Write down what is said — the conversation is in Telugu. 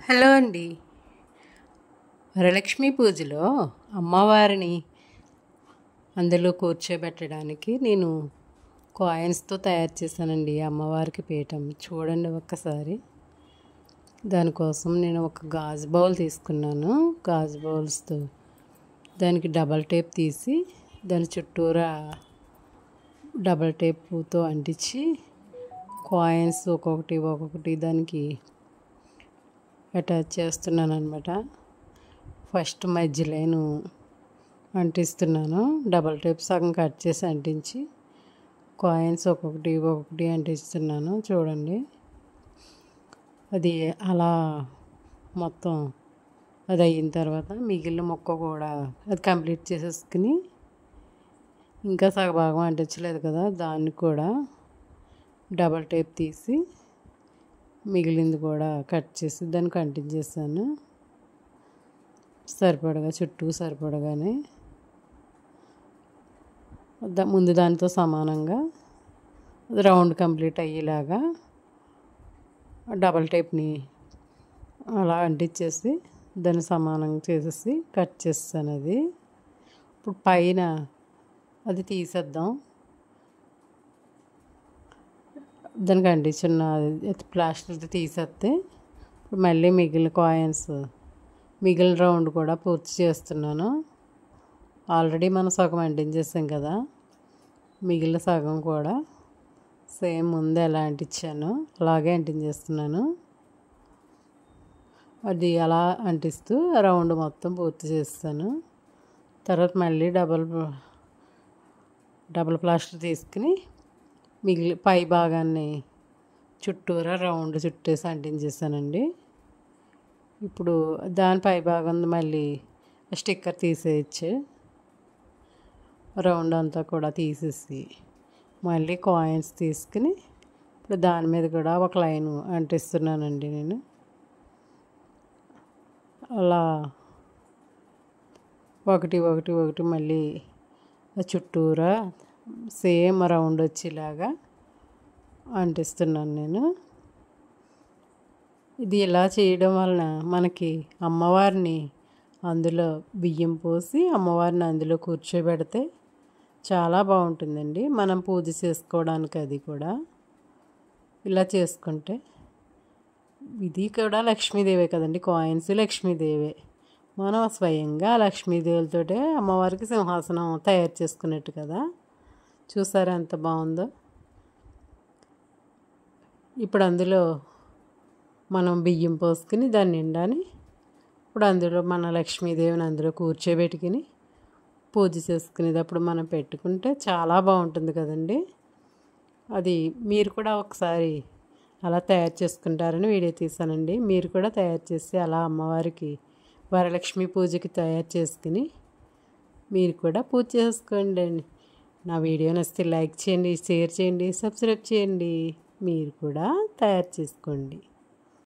హలో అండి. వరలక్ష్మి పూజలో అమ్మవారిని అందులో కూర్చోబెట్టడానికి నేను కాయిన్స్తో తయారు చేశానండి అమ్మవారికి పీఠం. చూడండి ఒక్కసారి. దానికోసం నేను ఒక గాజు బౌల్ తీసుకున్నాను. గాజు బౌల్స్తో దానికి డబల్ టేప్ తీసి దాని చుట్టూరా డబల్ టేపుతో అంటించి కాయిన్స్ ఒక్కొక్కటి దానికి అటాచ్ చేస్తున్నాను అనమాట. ఫస్ట్ మధ్య లైను అంటిస్తున్నాను. డబల్ టేప్ సగం కట్ చేసి అంటించి కాయిన్స్ ఒక్కొక్కటి అంటిస్తున్నాను. చూడండి, అది అలా మొత్తం అది అయిన తర్వాత మిగిలిన మొక్క కూడా అది కంప్లీట్ చేసేసుకుని, ఇంకా సగభాగం అంటించలేదు కదా, దాన్ని కూడా డబల్ టేప్ తీసి మిగిలింది కూడా కట్ చేసి దానికి అంటించేసాను. సరిపడగా చుట్టూ సరిపడగానే ముందు దానితో సమానంగా రౌండ్ కంప్లీట్ అయ్యేలాగా డబల్ టేప్ని అలా అంటించేసి దాన్ని సమానంగా చేసేసి కట్ చేస్తాను. అది ఇప్పుడు పైన అది తీసేద్దాం. దానికి అంటించిన ప్లాస్టిక్ తీసేస్తే ఇప్పుడు మళ్ళీ మిగిలిన కాయిన్స్ మిగిలిన రౌండ్ కూడా పూర్తి చేస్తున్నాను. ఆల్రెడీ మనం సగం అంటించేసాం కదా, మిగిలిన సగం కూడా సేమ్ ముందు ఎలా అంటించాను అలాగే అంటించేస్తున్నాను. అది అలా అంటిస్తూ రౌండ్ మొత్తం పూర్తి చేస్తాను. తర్వాత మళ్ళీ డబల్ ప్లాస్టర్ తీసుకుని పై భాగాన్ని చుట్టూరా రౌండ్ చుట్టేసి అంటించేసానండి. ఇప్పుడు దాని పై భాగం మళ్ళీ స్టిక్కర్ తీసేయచ్చు. రౌండ్ అంతా కూడా తీసేసి మళ్ళీ కాయిన్స్ తీసుకుని ఇప్పుడు దాని మీద కూడా ఒక లైన్ అంటిస్తున్నానండి నేను. అలా ఒకటి మళ్ళీ చుట్టూరా సేమ్ రౌండ్ వచ్చేలాగా అంటిస్తున్నాను నేను. ఇది ఇలా చేయడం వలన మనకి అమ్మవారిని అందులో బియ్యం పోసి అమ్మవారిని అందులో కూర్చోబెడితే చాలా బాగుంటుందండి. మనం పూజ చేసుకోవడానికి అది కూడా ఇలా చేసుకుంటే, ఇది కూడా లక్ష్మీదేవే కదండి, కాయిన్స్ లక్ష్మీదేవే. మనం స్వయంగా లక్ష్మీదేవులతోటే అమ్మవారికి సింహాసనం తయారు చేసుకున్నట్టు కదా. చూసారా ఎంత బాగుందో. ఇప్పుడు అందులో మనం బియ్యం పోసుకుని దాని నిండాని ఇప్పుడు అందులో మన లక్ష్మీదేవిని అందులో కూర్చోబెట్టుకుని పూజ చేసుకునేటప్పుడు మనం పెట్టుకుంటే చాలా బాగుంటుంది కదండి. అది మీరు కూడా ఒకసారి అలా తయారు చేసుకుంటారని వీడియో తీసానండి. మీరు కూడా తయారు చేసి అలా అమ్మవారికి వరలక్ష్మి పూజకి తయారు చేసుకుని మీరు కూడా పూజ చేసుకోండి. నా వీడియో నచ్చితే లైక్ చేయండి, షేర్ చేయండి, సబ్స్క్రైబ్ చేయండి. మీరు కూడా తయారు చేసుకోండి.